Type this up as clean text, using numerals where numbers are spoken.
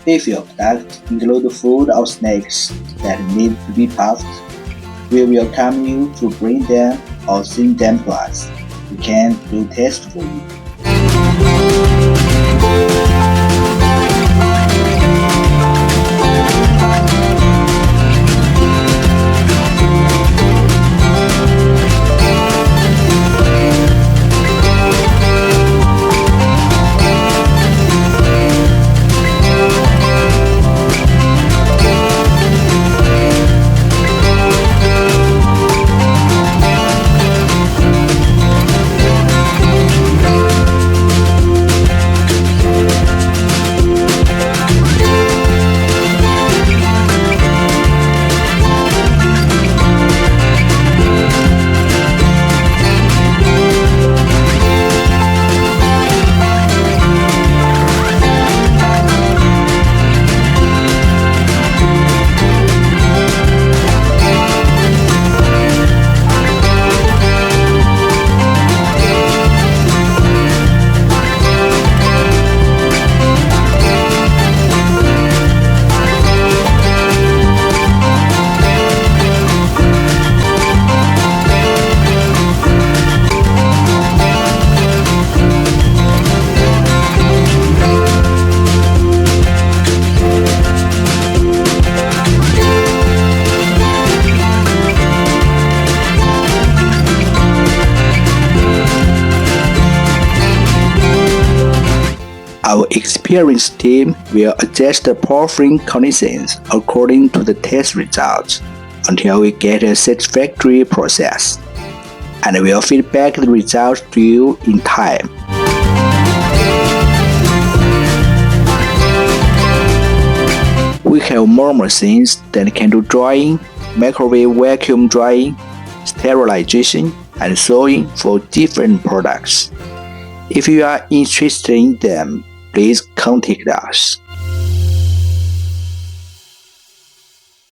If your products include food or snacks that need to be puffed, we welcome you to bring them or send them to us. We can do tests for you. Our experienced team will adjust the pouring conditions according to the test results until we get a satisfactory process, and will feedback the results to you in time. We have more machines that can do drying, microwave vacuum drying, sterilization, and sewing for different products. If you are interested in them, please contact us.